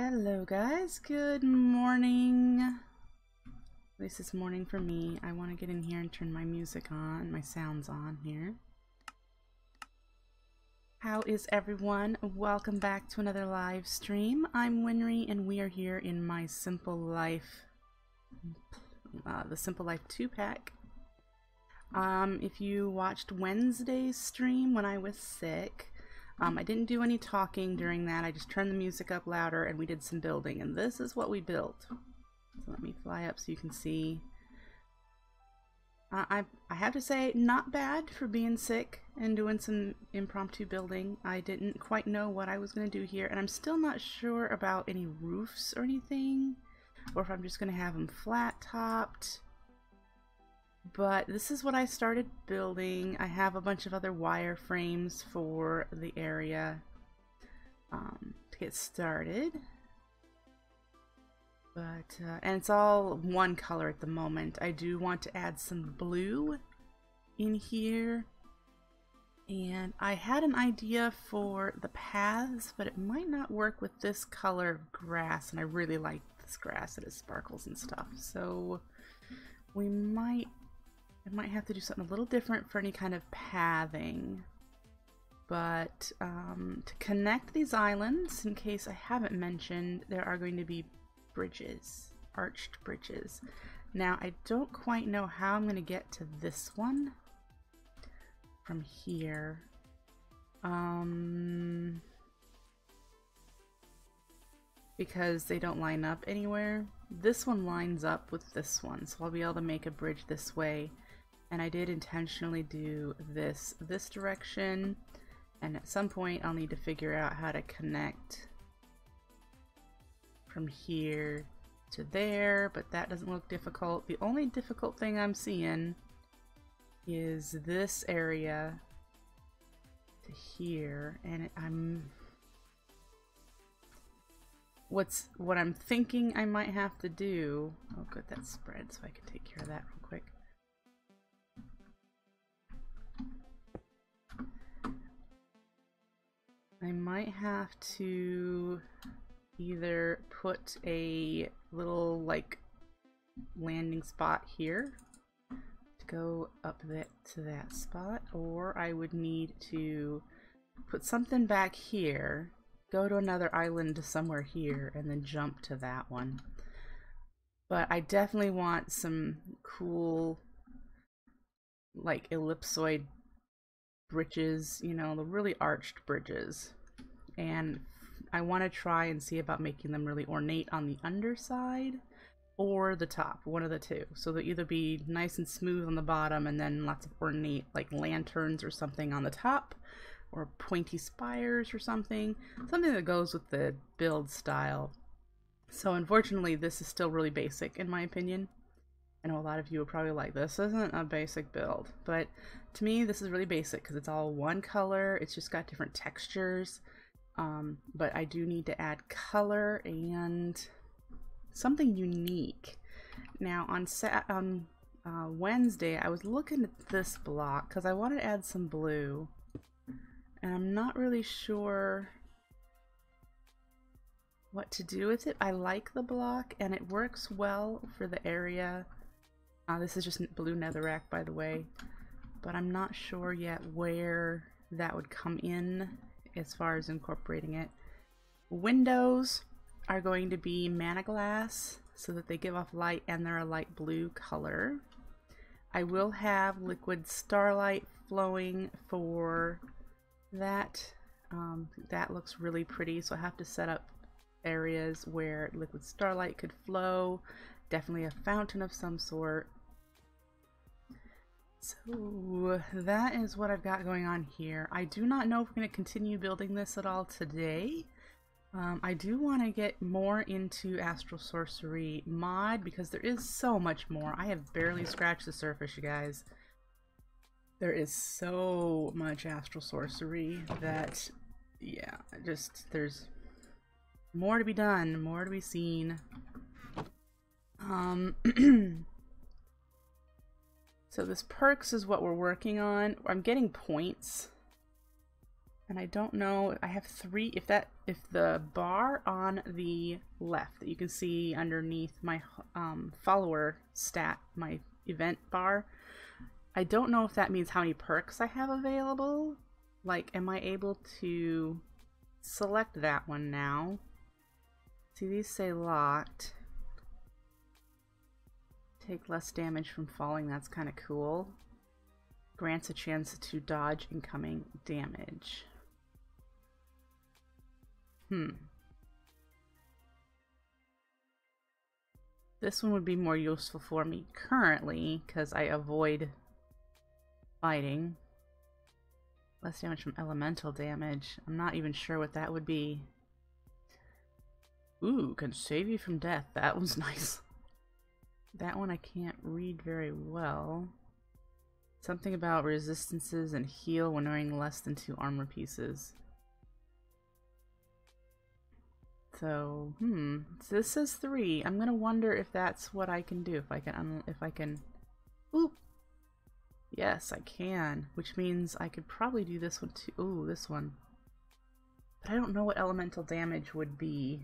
Hello guys, good morning. At least it's morning for me. I want to get in here and turn my music on, my sounds on here. How is everyone? Welcome back to another live stream. I'm Winry and we are here in my Simple Life, the Simple Life 2-pack. If you watched Wednesday's stream when I was sick, I didn't do any talking during that. I just turned the music up louder and we did some building, and this is what we built. So let me fly up so you can see. I have to say, not bad for being sick and doing some impromptu building. I didn't quite know what I was going to do here, and I'm still not sure about any roofs or anything, or if I'm just going to have them flat topped. But this is what I started building. I have a bunch of other wire frames for the area to get started. But and it's all one color at the moment. I do want to add some blue in here. And I had an idea for the paths, but it might not work with this color of grass. And I really like this grass. It has sparkles and stuff. So we might... I might have to do something a little different for any kind of pathing. But to connect these islands, in case I haven't mentioned, there are going to be bridges, arched bridges. Now, I don't quite know how I'm going to get to this one from here. Because they don't line up anywhere. This one lines up with this one, so I'll be able to make a bridge this way. And I did intentionally do this direction, and at some point I'll need to figure out how to connect from here to there, but that doesn't look difficult. The only difficult thing I'm seeing is this area to here, and what I'm thinking I might have to do. Oh good, that's spread, so I can take care of that real quick. I might have to either put a little like landing spot here to go up to that spot, or I would need to put something back here, go to another island somewhere here, and then jump to that one. But I definitely want some cool like ellipsoid bridges, you know, the really arched bridges, and I want to try and see about making them really ornate on the underside or the top, one of the two. So they'll either be nice and smooth on the bottom and then lots of ornate like lanterns or something on the top, or pointy spires or something that goes with the build style. So unfortunately this is still really basic in my opinion. I know a lot of you are probably like, this isn't a basic build, but to me this is really basic because it's all one color. It's just got different textures, but I do need to add color and something unique. Now on Wednesday I was looking at this block because I wanted to add some blue, and I'm not really sure what to do with it. I like the block and it works well for the area. This is just blue netherrack, by the way, but I'm not sure yet where that would come in as far as incorporating it. Windows are going to be mana glass so that they give off light and they're a light blue color. I will have liquid starlight flowing for that. That looks really pretty, so I have to set up areas where liquid starlight could flow. Definitely a fountain of some sort. So that is what I've got going on here. I do not know if we're going to continue building this at all today. I do want to get more into Astral Sorcery mod because there is so much more. I have barely scratched the surface, you guys. There is so much Astral Sorcery that, yeah, there's more to be done, more to be seen. So this perks is what we're working on. I'm getting points And I don't know, I have 3, if the bar on the left that you can see underneath my follower stat, my event bar, I don't know if that means how many perks I have available. Like, am I able to select that one now? See, these say locked. Take less damage from falling, that's kind of cool. Grants a chance to dodge incoming damage. This one would be more useful for me currently, because I avoid fighting. Less damage from elemental damage. I'm not even sure what that would be. Ooh, can save you from death. That was nice. That one I can't read very well. Something about resistances and heal when wearing less than 2 armor pieces. So, so this says 3. I'm gonna wonder if that's what I can do. If I can, oop. Yes, I can. Which means I could probably do this one too. Ooh, this one. But I don't know what elemental damage would be.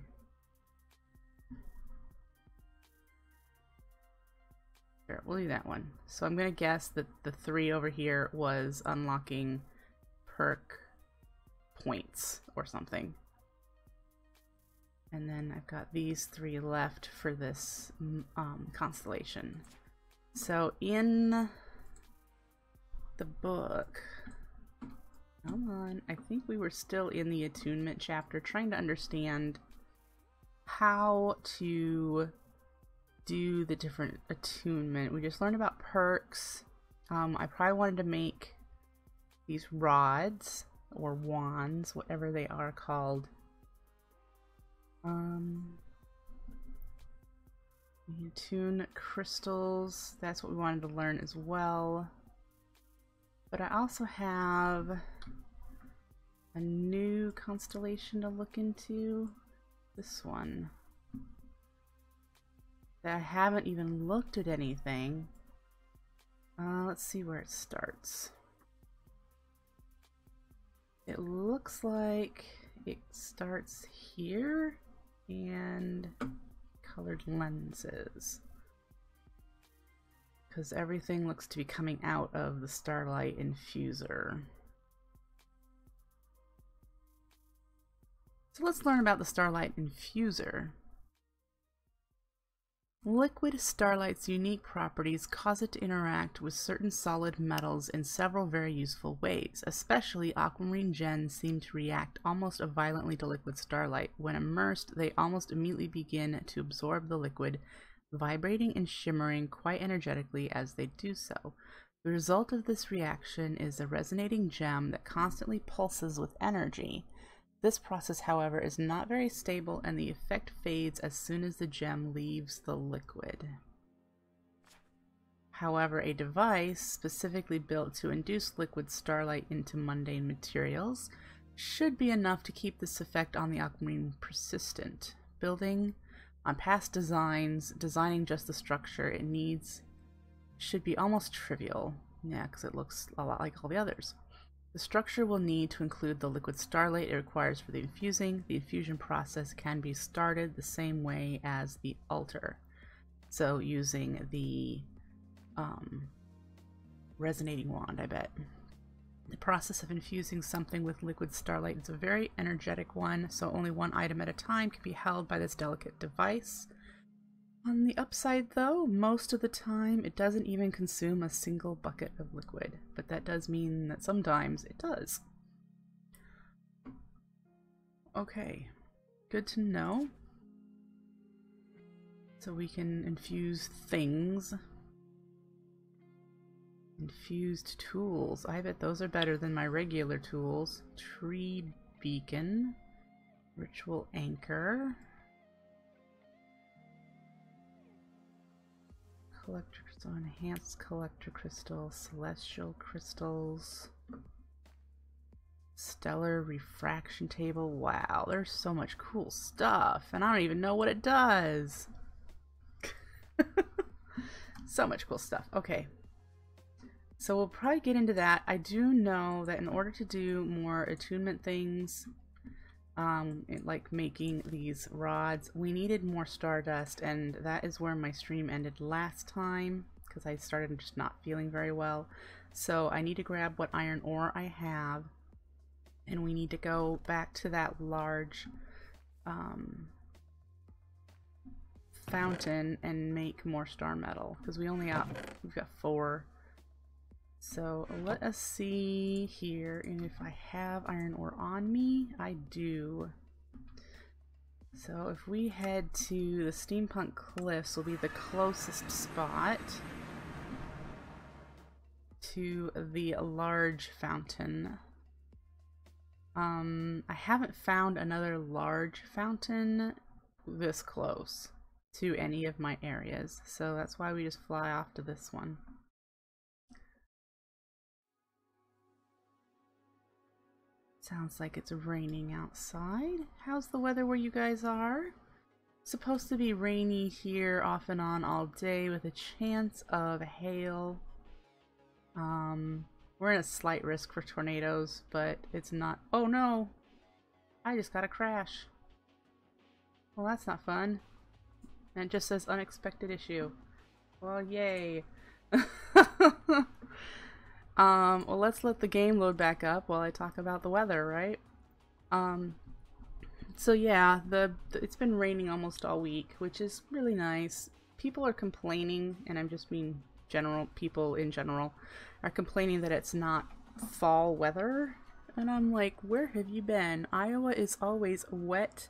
Sure, we'll do that one. So I'm gonna guess that the 3 over here was unlocking perk points or something. And then I've got these 3 left for this Constellation. So in the book, come on, I think we were still in the attunement chapter trying to understand how to do the different attunement. We just learned about perks. I probably wanted to make these rods or wands, whatever they are called. You attune crystals, that's what we wanted to learn as well. But I also have a new constellation to look into. This one. That I haven't even looked at anything. Let's see where it starts. It looks like it starts here and colored lenses, because everything looks to be coming out of the Starlight Infuser. So let's learn about the Starlight Infuser. Liquid Starlight's unique properties cause it to interact with certain solid metals in several very useful ways. Especially aquamarine gems seem to react almost violently to liquid starlight. When immersed, they almost immediately begin to absorb the liquid, vibrating and shimmering quite energetically as they do so. The result of this reaction is a resonating gem that constantly pulses with energy. This process, however, is not very stable, and the effect fades as soon as the gem leaves the liquid. However, a device specifically built to induce liquid starlight into mundane materials should be enough to keep this effect on the aquamarine persistent. Building on past designs, designing just the structure it needs should be almost trivial. Yeah, because it looks a lot like all the others. The structure will need to include the liquid starlight it requires for the infusing. The infusion process can be started the same way as the altar. So using the resonating wand, I bet. The process of infusing something with liquid starlight is a very energetic one, so only one item at a time can be held by this delicate device. On the upside though, most of the time it doesn't even consume a single bucket of liquid, but that does mean that sometimes it does. Okay, good to know. So we can infuse things. Infused tools. I bet those are better than my regular tools. Tree beacon. Ritual anchor. Collector crystal, enhanced collector crystal, celestial crystals, stellar refraction table. Wow, there's so much cool stuff, and I don't even know what it does. So much cool stuff. Okay, So we'll probably get into that. I do know that in order to do more attunement things, like making these rods, we needed more stardust, and that is where my stream ended last time because I started just not feeling very well. So I need to grab what iron ore I have, and we need to go back to that large fountain and make more star metal because we've got 4. So let us see here, and if I have iron ore on me, I do. So if we head to the Steampunk Cliffs, will be the closest spot to the large fountain. I haven't found another large fountain this close to any of my areas, so that's why we just fly off to this one. Sounds like it's raining outside. How's the weather where you guys are? Supposed to be rainy here off and on all day with a chance of hail. We're in a slight risk for tornadoes, but it's not. Oh no! I just got a crash. Well, that's not fun. And it just says unexpected issue. Well, yay. Well, let's let the game load back up while I talk about the weather, right? So yeah, it's been raining almost all week, which is really nice. People are complaining, and I'm just mean people in general are complaining that it's not fall weather, and I'm like, where have you been? Iowa is always wet,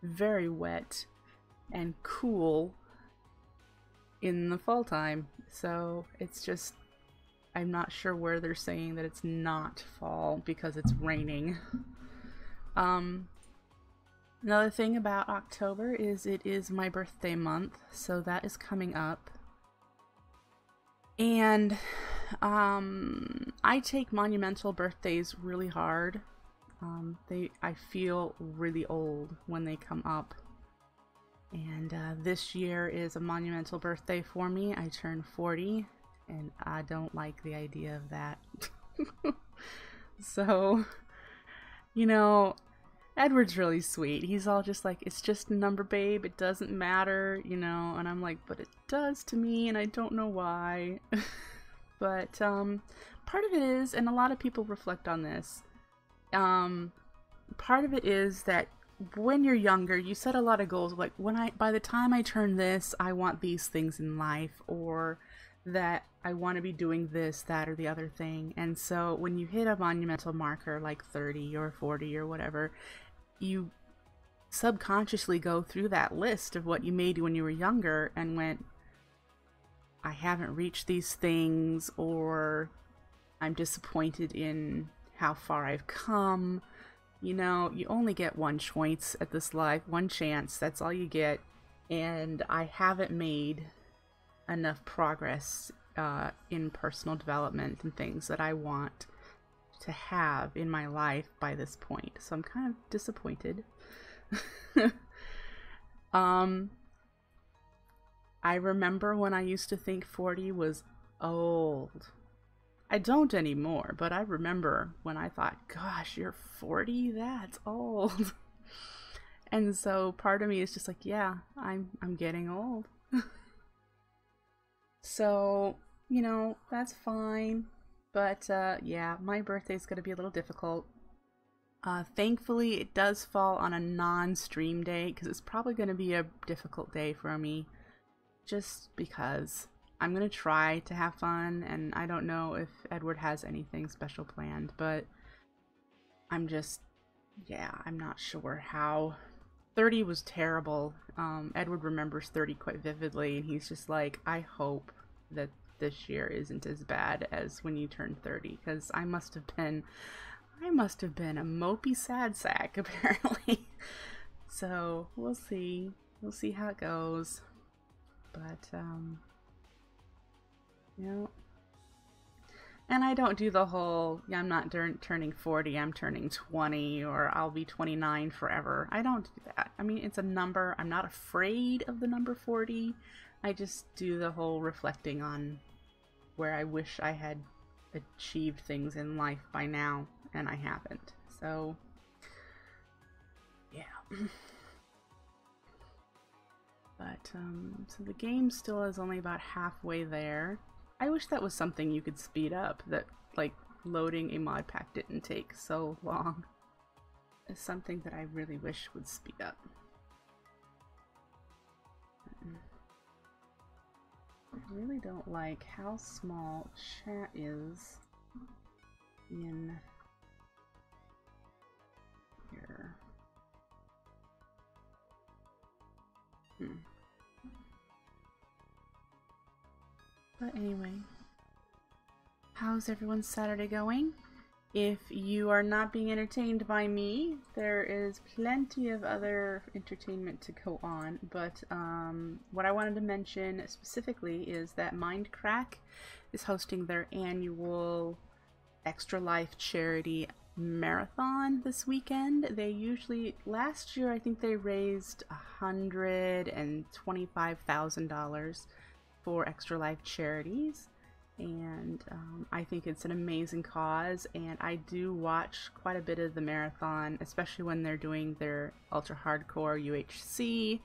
very wet, and cool in the fall time, so it's just, I'm not sure where they're saying that it's not fall because it's raining. Another thing about October is it is my birthday month, so that is coming up. And I take monumental birthdays really hard. I feel really old when they come up. And this year is a monumental birthday for me. I turn 40. And I don't like the idea of that. So, you know, Edward's really sweet. He's all just like, it's just a number, babe. It doesn't matter, you know. And I'm like, but it does to me, and I don't know why. But part of it is, and a lot of people reflect on this, part of it is that when you're younger, you set a lot of goals. Like, by the time I turn this, I want these things in life, or that I want to be doing this, that, or the other thing. And so when you hit a monumental marker like 30 or 40 or whatever, you subconsciously go through that list of what you made when you were younger and went, I haven't reached these things, or I'm disappointed in how far I've come. You know, you only get one choice at this life, one chance, that's all you get. And I haven't made enough progress in personal development and things that I want to have in my life by this point. So I'm kind of disappointed. I remember when I used to think 40 was old. I don't anymore, but I remember when I thought, gosh, you're 40? That's old. And so part of me is just like, yeah, I'm getting old. So, you know, that's fine. But yeah, my birthday's going to be a little difficult. Thankfully, it does fall on a non-stream day, because it's probably going to be a difficult day for me. Just because I'm going to try to have fun, and I don't know if Edward has anything special planned, but I'm just, yeah, I'm not sure how. 30 was terrible. Edward remembers 30 quite vividly, and he's just like, I hope that this year isn't as bad as when you turned 30, because I must have been a mopey sad sack, apparently. So we'll see how it goes. But you know, and I don't do the whole, I'm not turning 40, I'm turning 20, or I'll be 29 forever. I don't do that. I mean, it's a number. I'm not afraid of the number 40. I just do the whole reflecting on where I wish I had achieved things in life by now, and I haven't. So, yeah. But, so the game still is only about halfway there. I wish that was something you could speed up, that, like, loading a mod pack didn't take so long. It's something that I really wish would speed up. I really don't like how small chat is in here. But anyway, how's everyone's Saturday going? If you are not being entertained by me, there is plenty of other entertainment to go on, but what I wanted to mention specifically is that Mindcrack is hosting their annual Extra Life charity marathon this weekend. They usually, last year I think they raised $125,000 for Extra Life charities. And I think it's an amazing cause, and I do watch quite a bit of the marathon, especially when they're doing their ultra hardcore UHC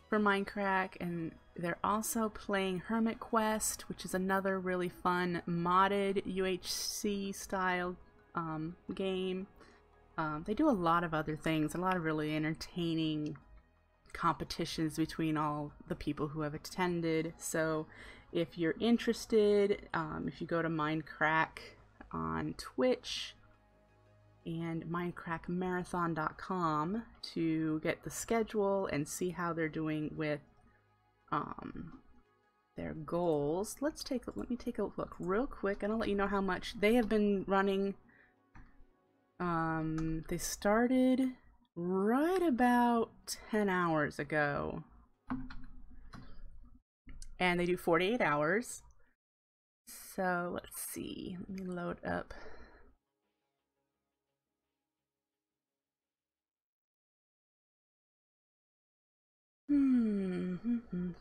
for Minecraft, and they're also playing Hermit Quest, which is another really fun modded UHC style game. They do a lot of other things, a lot of really entertaining competitions between all the people who have attended. So if you're interested, if you go to Mindcrack on Twitch and mindcrackmarathon.com to get the schedule and see how they're doing with their goals. Let me take a look real quick, and I'll let you know how much they have been running. They started right about 10 hours ago. And they do 48 hours. So let's see. Let me load up.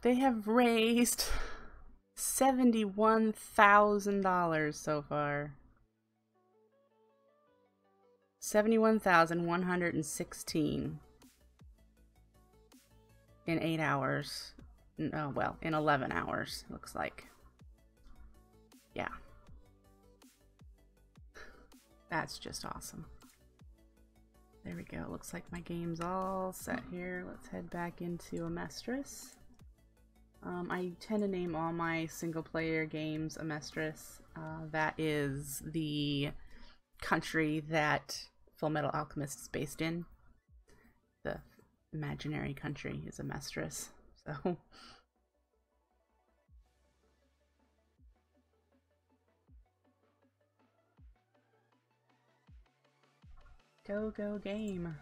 They have raised $71,000 so far. 71,116 in 8 hours. Oh, well, in 11 hours, looks like. Yeah. That's just awesome. There we go. Looks like my game's all set here. Let's head back into Amestris. I tend to name all my single-player games Amestris. That is the country that Fullmetal Alchemist is based in. The imaginary country is Amestris. So go game.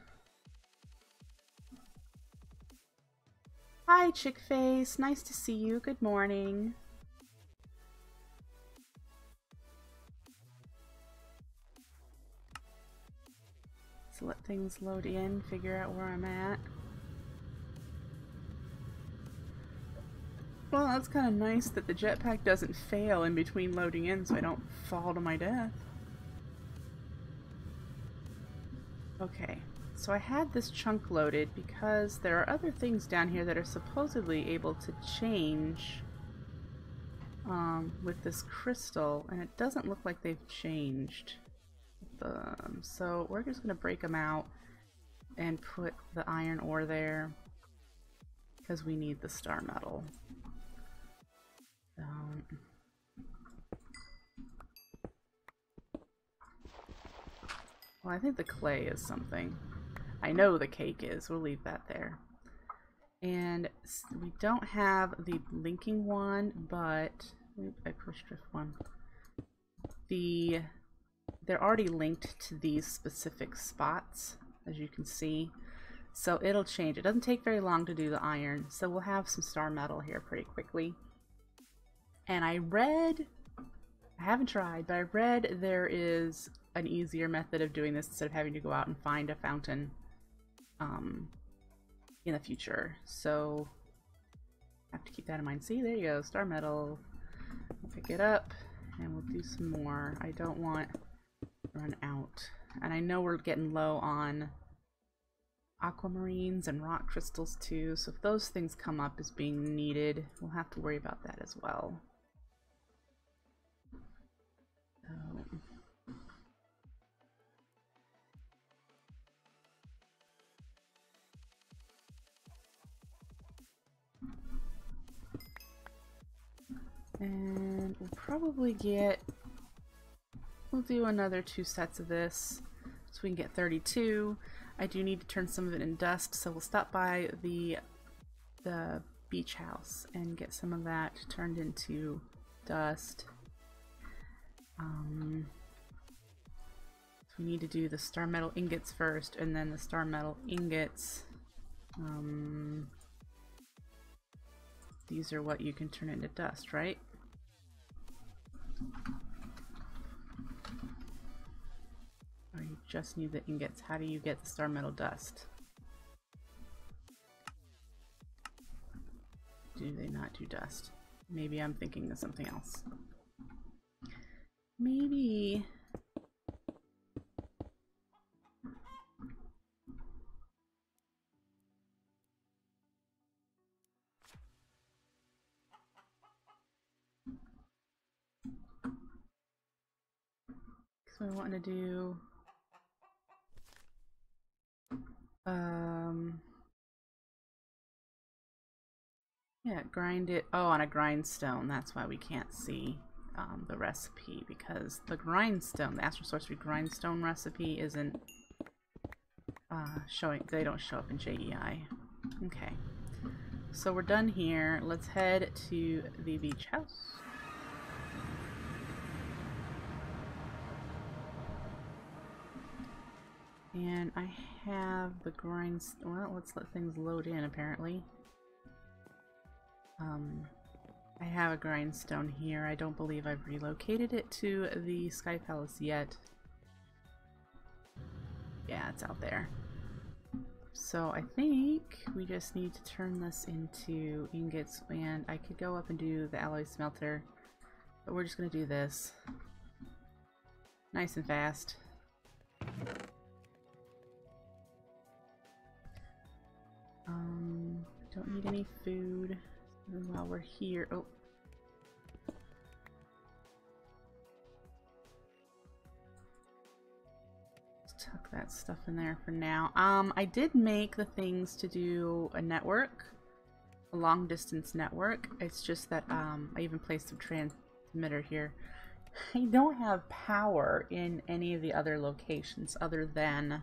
Hi Chickface, nice to see you. Good morning. So let things load in, figure out where I'm at. Well, that's kind of nice that the jetpack doesn't fail in between loading in so I don't fall to my death. Okay, so I had this chunk loaded because there are other things down here that are supposedly able to change with this crystal, and it doesn't look like they've changed. So we're just going to break them out and put the iron ore there because we need the star metal. Well, I think the clay is something. I know the cake is. We'll leave that there. And we don't have the linking one, but I pushed drift one. They're already linked to these specific spots, as you can see. So it'll change. It doesn't take very long to do the iron, so we'll have some star metal here pretty quickly. And I haven't tried, but I read there is an easier method of doing this instead of having to go out and find a fountain in the future. So I have to keep that in mind. See, there you go, star metal. Pick it up And we'll do some more. I don't want to run out. And I know we're getting low on aquamarines and rock crystals too, so if those things come up as being needed, we'll have to worry about that as well. And we'll probably we'll do another 2 sets of this so we can get 32. I do need to turn some of it in dust, so we'll stop by the beach house and get some of that turned into dust. So we need to do the star metal ingots first, and then the star metal ingots. These are what you can turn into dust, right? Or you just need the ingots. How do you get the star metal dust? Do they not do dust? Maybe I'm thinking of something else. Maybe. So I want to do yeah, grind it. Oh, on a grindstone. That's why we can't see the recipe, because the grindstone, the Astral Sorcery grindstone recipe isn't showing. They don't show up in JEI. Okay, so we're done here. Let's head to the beach house. And I have the well, let's let things load in apparently. I have a grindstone here. I don't believe I've relocated it to the Sky Palace yet. Yeah, it's out there. So I think we just need to turn this into ingots, and I could go up and do the alloy smelter, but we're just gonna do this nice and fast. Don't need any food. And while we're here, oh. Let's tuck that stuff in there for now. I did make the things to do a network, a long distance network. It's just that I even placed some transmitter here. I don't have power in any of the other locations other than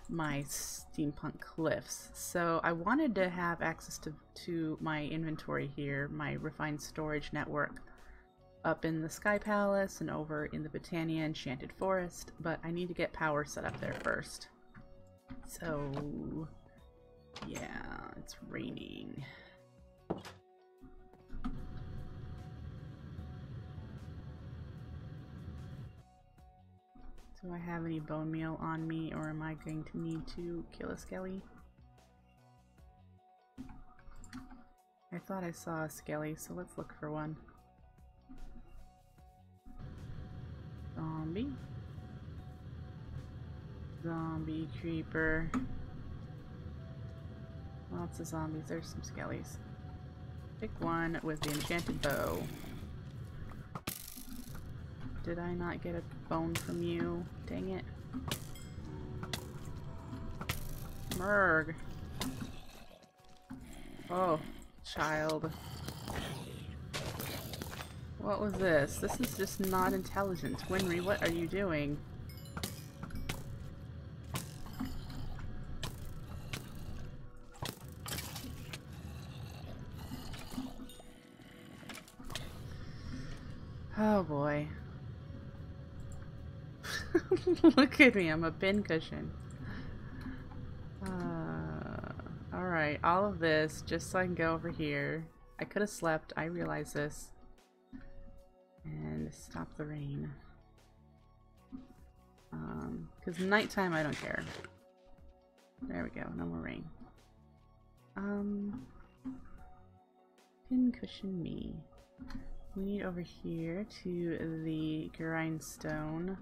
my steampunk cliffs, so I wanted to have access to my inventory here, my refined storage network up in the Sky Palace and over in the Britannia Enchanted Forest, but I need to get power set up there first. So yeah, it's raining. Do I have any bone meal on me, or am I going to need to kill a skelly? I thought I saw a skelly, so let's look for one. Zombie. Zombie creeper. Lots of zombies. There's some skellies. Pick one with the enchanted bow. Did I not get a bone from you? Dang it. Merg. Oh, child. What was this? This is just not intelligent. Winry, what are you doing? Oh boy. Look at me, I'm a pincushion. Alright, all of this just so I can go over here. I could have slept, I realize this. And stop the rain. Because nighttime I don't care. There we go, no more rain. Pincushion me. We need over here to the grindstone,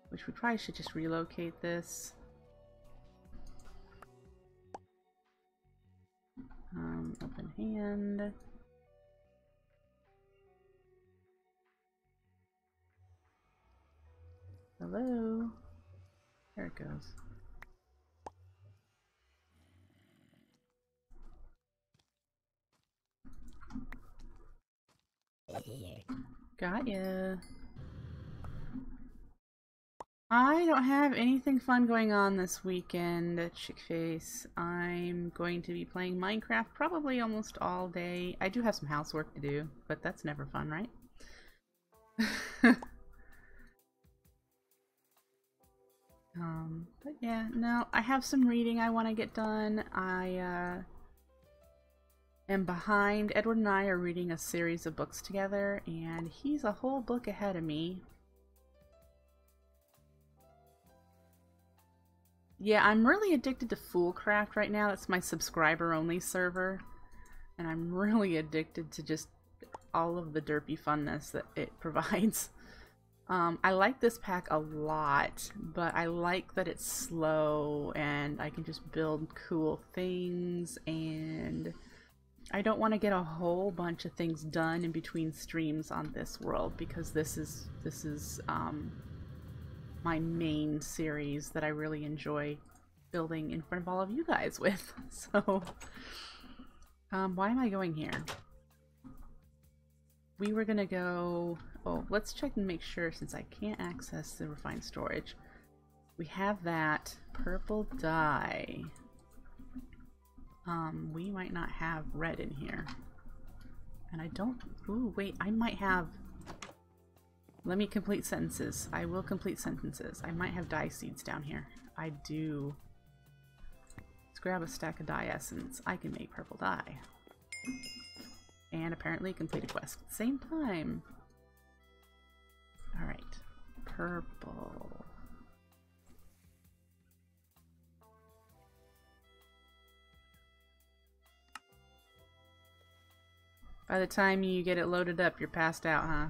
which we probably should just relocate this. Open hand. Hello. There it goes. Got ya. I don't have anything fun going on this weekend at Chickface. I'm going to be playing Minecraft probably almost all day. I do have some housework to do, but that's never fun, right? But yeah, no, I have some reading I want to get done. I am behind. Edward and I are reading a series of books together, and he's a whole book ahead of me. Yeah, I'm really addicted to Foolcraft right now. It's my subscriber-only server, and I'm really addicted to just all of the derpy funness that it provides. I like this pack a lot, but I like that it's slow and I can just build cool things, and I don't want to get a whole bunch of things done in between streams on this world, because this is my main series that I really enjoy building in front of all of you guys with. So, why am I going here? We were gonna go... Oh, let's check and make sure, since I can't access the refined storage. We have that purple dye. We might not have red in here. And I don't... Ooh, wait, I might have... Let me complete sentences. I will complete sentences. I might have dye seeds down here. I do. Let's grab a stack of dye essence. I can make purple dye. And apparently complete a quest at the same time. Alright. Purple. By the time you get it loaded up, you're passed out, huh?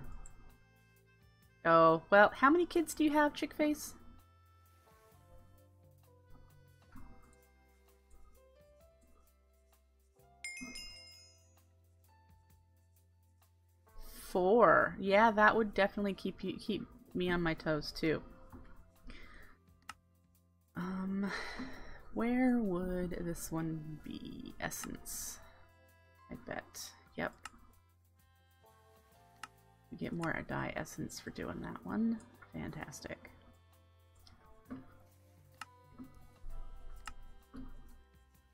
Oh, well, how many kids do you have, Chickface? 4. Yeah, that would definitely keep me on my toes too. Where would this one be? Essence. I bet. Yep. You get more dye essence for doing that one. Fantastic.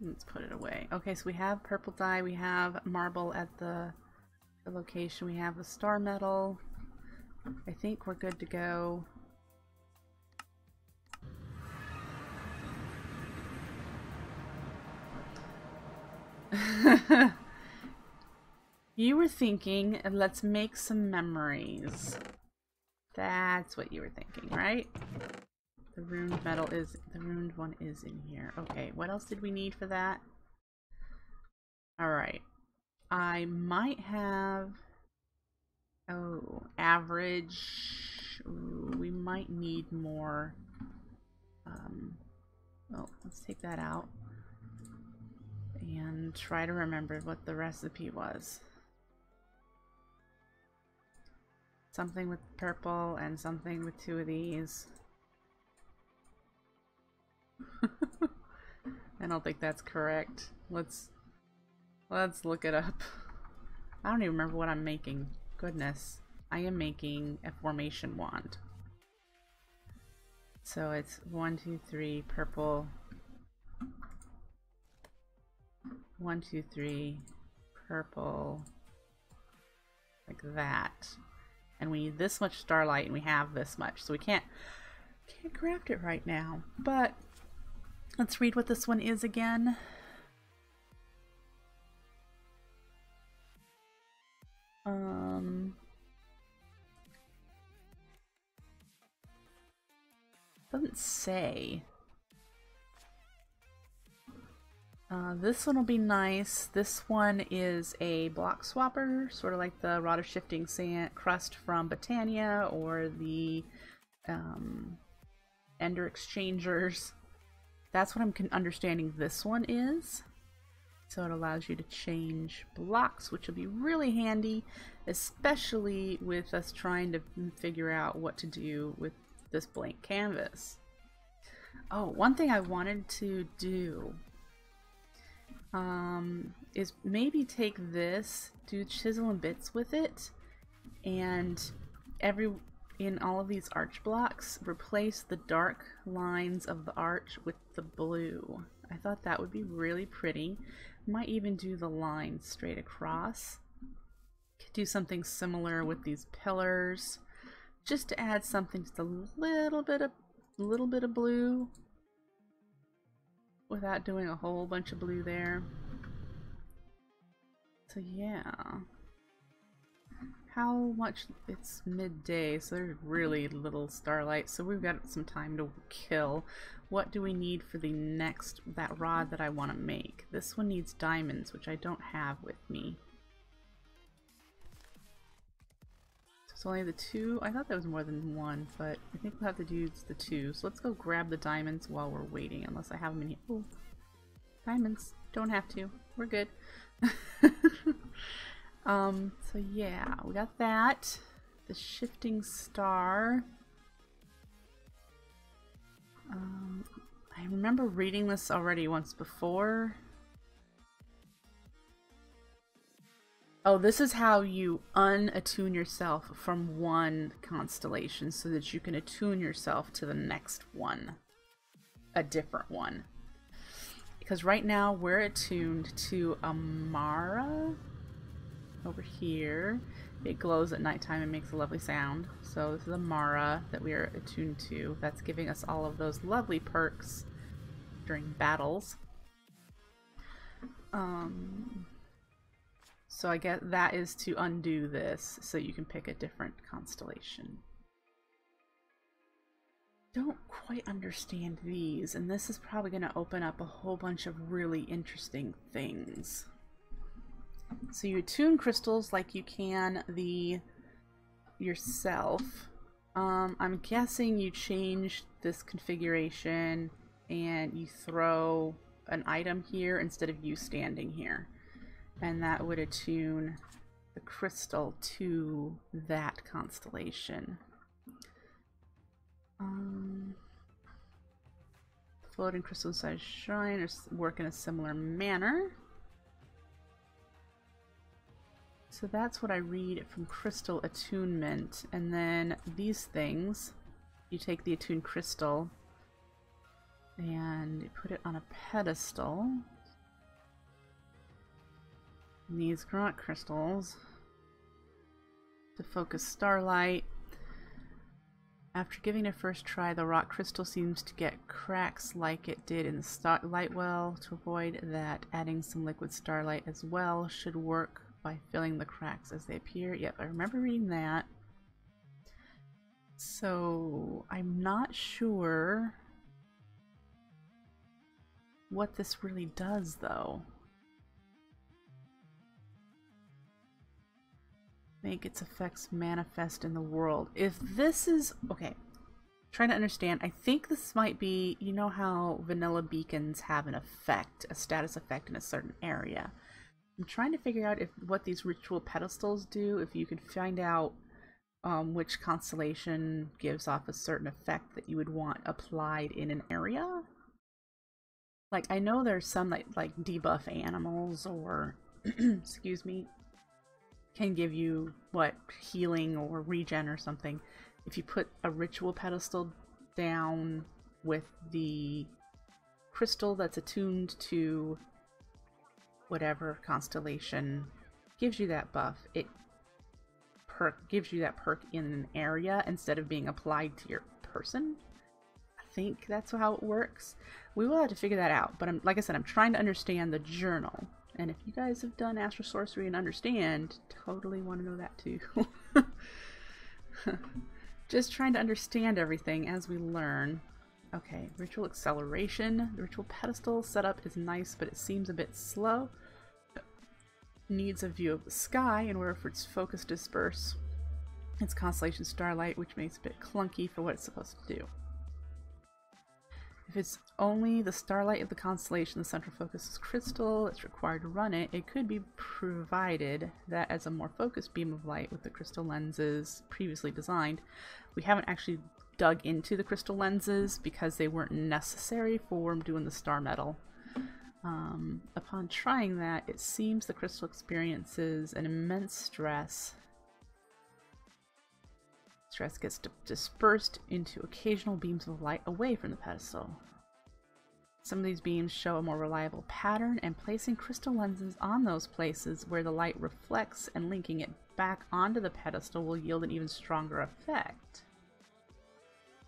Let's put it away. Okay, so we have purple dye, we have marble at the location, we have the star metal. I think we're good to go. You were thinking, let's make some memories. That's what you were thinking, right? The ruined metal is, the ruined one is in here. Okay, what else did we need for that? Alright. I might have... Oh, average... Ooh, we might need more... Well, let's take that out. And try to remember what the recipe was. Something with purple and something with 2 of these. I don't think that's correct. Let's look it up. I don't even remember what I'm making. Goodness. I am making a formation wand. So it's 1, 2, 3 purple. 1, 2, 3 purple. Like that. And we need this much starlight, and we have this much, so we can't craft it right now. But let's read what this one is again. Doesn't say. This one will be nice. This one is a block swapper, sort of like the Rod of Shifting Sand Crust from Botania or the Ender Exchangers. That's what I'm understanding this one is. So it allows you to change blocks, which will be really handy, especially with us trying to figure out what to do with this blank canvas. Oh, one thing I wanted to do is maybe take this, do chisel and bits with it, and in all of these arch blocks, replace the dark lines of the arch with the blue. I thought that would be really pretty. Might even do the line straight across. Could do something similar with these pillars, just to add something, just a little bit of blue, without doing a whole bunch of blue there. So yeah. How much? It's midday, so there's really little starlight, so we've got some time to kill. What do we need for the next, that rod that I want to make? This one needs diamonds, which I don't have with me. So it's only the two? I thought there was more than one, but I think we'll have to do the two. So let's go grab the diamonds while we're waiting, unless I have them in here. Oh, diamonds. Don't have to. We're good. So yeah, we got that. The shifting star. I remember reading this already once before. Oh, this is how you unattune yourself from one constellation so that you can attune yourself to the next one. A different one. Because right now we're attuned to Amara. Over here. It glows at nighttime and makes a lovely sound. So this is Amara that we are attuned to. That's giving us all of those lovely perks during battles. So I guess that is to undo this so you can pick a different constellation. Don't quite understand these, and this is probably going to open up a whole bunch of really interesting things. So you attune crystals like you can the yourself. I'm guessing you change this configuration and you throw an item here instead of you standing here. And that would attune the crystal to that constellation. Floating crystal size shrine work in a similar manner. So that's what I read from crystal attunement. And then these things, you take the attuned crystal and you put it on a pedestal. And these grot crystals to focus starlight. After giving it a first try, the rock crystal seems to get cracks like it did in the starlight well. To avoid that, adding some liquid starlight as well should work by filling the cracks as they appear. Yep, I remember reading that. So I'm not sure what this really does though. Make its effects manifest in the world. If this is okay, trying to understand, I think this might be, you know how vanilla beacons have an effect, a status effect in a certain area. I'm trying to figure out what these ritual pedestals do, if you could find out which constellation gives off a certain effect that you would want applied in an area. Like, I know there's some like debuff animals or, excuse me, can give you, what, healing or regen or something. If you put a ritual pedestal down with the crystal that's attuned to whatever constellation gives you that buff, it gives you that perk in an area instead of being applied to your person. I think that's how it works. We will have to figure that out, but like I said, I'm trying to understand the journal. And if you guys have done Astral Sorcery and understand, totally want to know that too. Just trying to understand everything as we learn. Okay, ritual acceleration. The ritual pedestal setup is nice, but it seems a bit slow. Needs a view of the sky in order for its focus to disperse. It's constellation starlight, which makes it a bit clunky for what it's supposed to do. If it's only the starlight of the constellation, the central focus is crystal, it's required to run it, it could be provided that as a more focused beam of light with the crystal lenses previously designed. We haven't actually dug into the crystal lenses because they weren't necessary for doing the star metal. Upon trying that, it seems the crystal experiences an immense stress. Stress gets dispersed into occasional beams of light away from the pedestal. Some of these beams show a more reliable pattern, and placing crystal lenses on those places where the light reflects and linking it back onto the pedestal will yield an even stronger effect.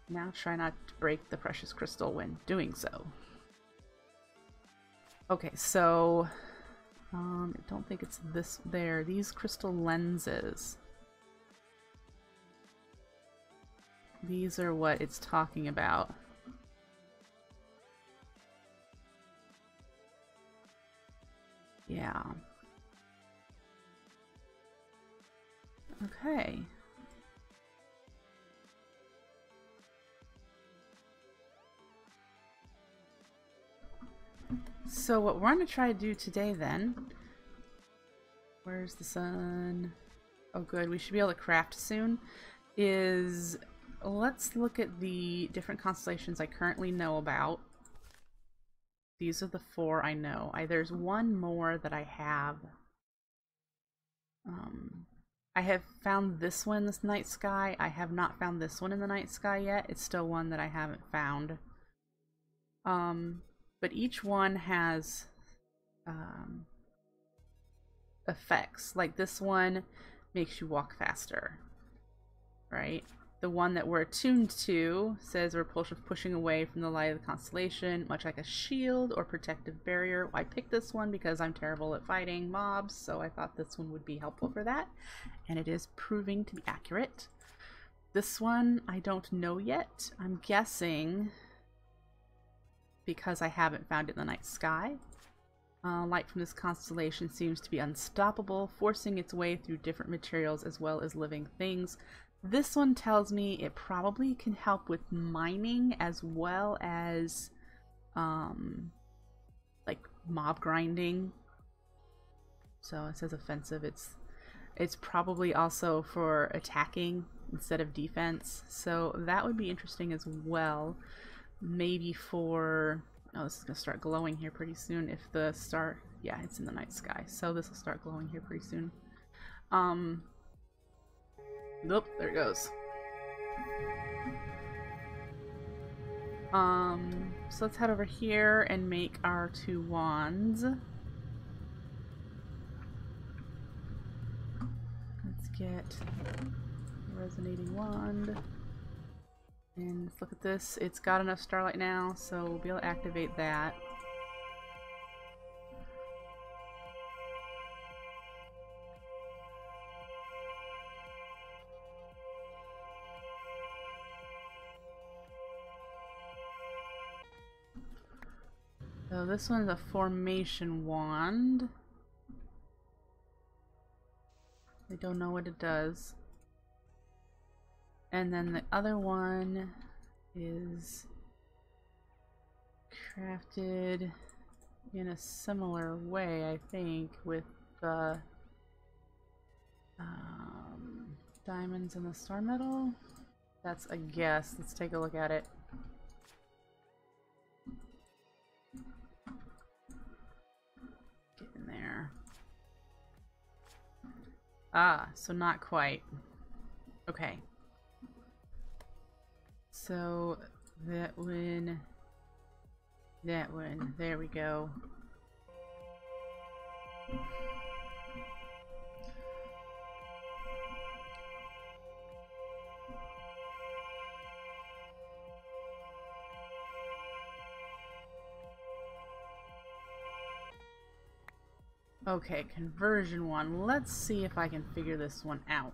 Now try not to break the precious crystal when doing so. Okay, so I don't think it's this there. These crystal lenses. These are what it's talking about. Yeah. Okay. So what we're going to try to do today then, where's the sun? Oh good, we should be able to craft soon, is let's look at the different constellations I currently know about. These are the 4 I know. There's one more that I have. I have found this one in this night sky. I have not found this one in the night sky yet. It's still one that I haven't found. But each one has effects. Like this one makes you walk faster, right? The one that we're attuned to says we're pushing away from the light of the constellation, much like a shield or protective barrier. I picked this one because I'm terrible at fighting mobs, so I thought this one would be helpful for that, and it is proving to be accurate. This one I don't know yet. I'm guessing because I haven't found it in the night sky. Light from this constellation seems to be unstoppable, forcing its way through different materials as well as living things. This one tells me it probably can help with mining as well as like mob grinding. So it says offensive. It's probably also for attacking instead of defense. So that would be interesting as well. Maybe for... Oh, this is going to start glowing here pretty soon if the star... Yeah, it's in the night sky. So this will start glowing here pretty soon. Nope, there it goes. So let's head over here and make our 2 wands. Let's get a resonating wand. And let's look at this. It's got enough starlight now, so we'll be able to activate that. So this one's a formation wand. I don't know what it does. And then the other one is crafted in a similar way, I think, with the diamonds and the star metal. That's a guess. Let's take a look at it. Get in there. Ah, so not quite. Okay. So that one, there we go. Okay, conversion one. Let's see if I can figure this one out.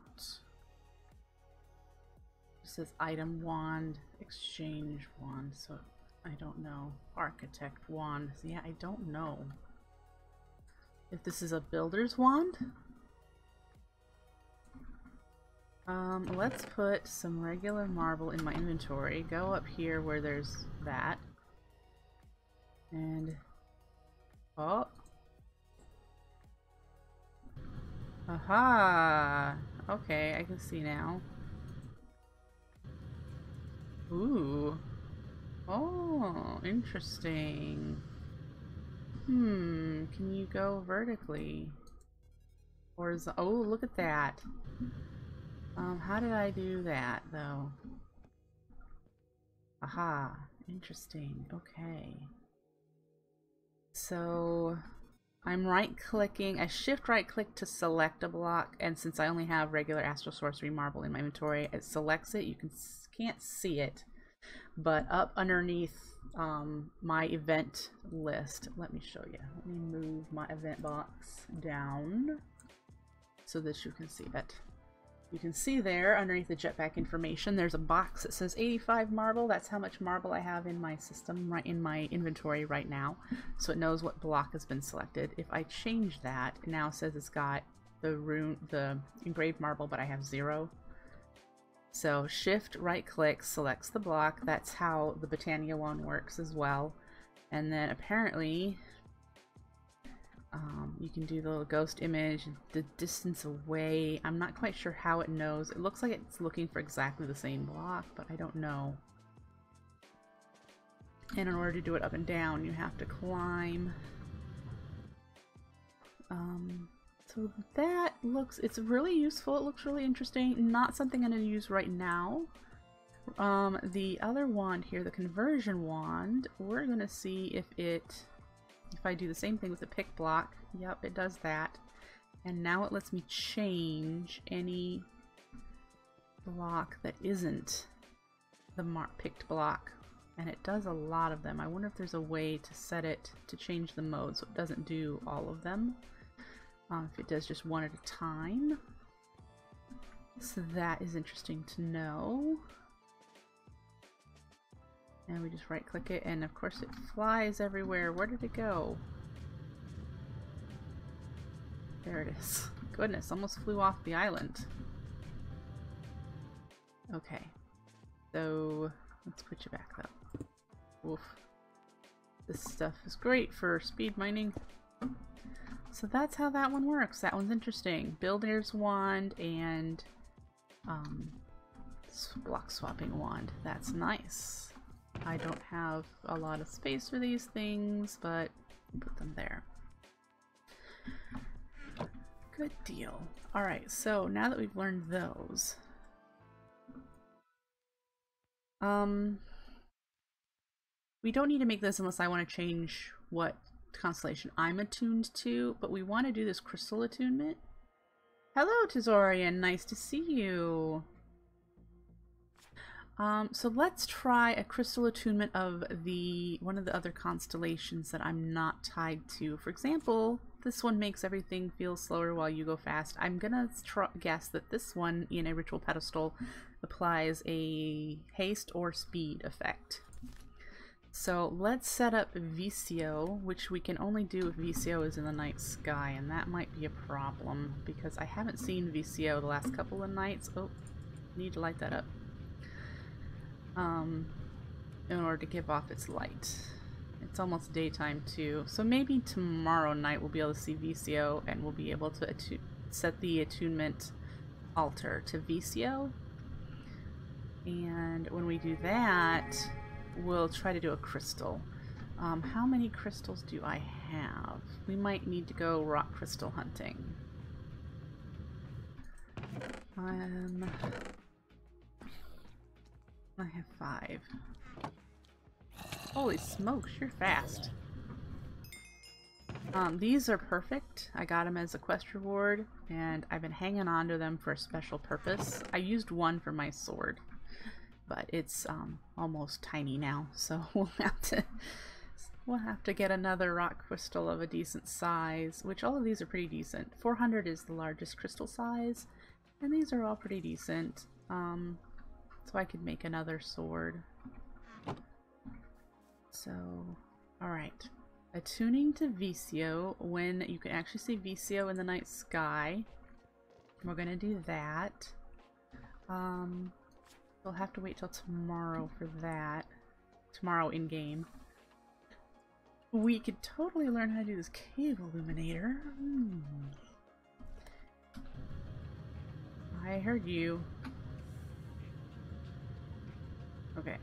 It says item wand, exchange wand, so I don't know. Architect wand. So yeah, I don't know if this is a builder's wand. Let's put some regular marble in my inventory. Go up here where there's that. And oh. Aha! Okay, I can see now. Ooh. Oh, interesting. Can you go vertically? Or is... Oh, look at that. How did I do that, though? Aha. Interesting. Okay. So... I'm right-clicking. I shift right-click to select a block, and since I only have regular Astral Sorcery marble in my inventory, it selects it. You can't see it, but up underneath my event list, let me show you. Let me move my event box down so that you can see it. You can see there underneath the jetpack information, there's a box that says 85 marble. That's how much marble I have in my system, right in my inventory right now. So it knows what block has been selected. If I change that, it now says it's got the engraved marble, but I have 0. So shift right click selects the block. That's how the Botania one works as well. And then apparently you can do the little ghost image, the distance away. I'm not quite sure how it knows. It looks like it's looking for exactly the same block, but I don't know. And in order to do it up and down, you have to climb. So that looks, it's really useful. It looks really interesting. Not something I'm going to use right now. The other wand here, the conversion wand, we're going to see if I do the same thing with the pick block. Yep, it does that. And now it lets me change any block that isn't the picked block. And it does a lot of them. I wonder if there's a way to set it to change the mode so it doesn't do all of them. If it does just one at a time. So that is interesting to know. And we just right click it, and of course it flies everywhere. Where did it go? There it is. Goodness, almost flew off the island. Okay. So let's put you back though. Oof. This stuff is great for speed mining. So that's how that one works. That one's interesting. Builder's wand and block swapping wand. That's nice. I don't have a lot of space for these things, but put them there. Good deal. Alright, so now that we've learned those, we don't need to make this unless I want to change what constellation I'm attuned to, but we want to do this crystal attunement. Hello, Tizorian. Nice to see you. So let's try a crystal attunement of one of the other constellations that I'm not tied to. For example, this one makes everything feel slower while you go fast. I'm gonna guess that this one in a ritual pedestal applies a haste or speed effect. So let's set up Vicio, which we can only do if Vicio is in the night sky, and that might be a problem because I haven't seen Vicio the last couple of nights. Oh, need to light that up. In order to give off its light. It's almost daytime too, so maybe tomorrow night we'll be able to see Vicio and we'll be able to set the attunement altar to Vicio. And when we do that, we'll try to do a crystal. How many crystals do I have? We might need to go rock crystal hunting. I have 5. Holy smokes, you're fast. These are perfect. I got them as a quest reward, and I've been hanging on to them for a special purpose. I used one for my sword, but it's almost tiny now, so we'll have to get another rock crystal of a decent size, which all of these are pretty decent. 400 is the largest crystal size, and these are all pretty decent. so I could make another sword. So, alright. Attuning to Vicio, when you can actually see Vicio in the night sky. We're gonna do that. We'll have to wait till tomorrow for that. Tomorrow in-game. We could totally learn how to do this cave illuminator. I heard you. Okay.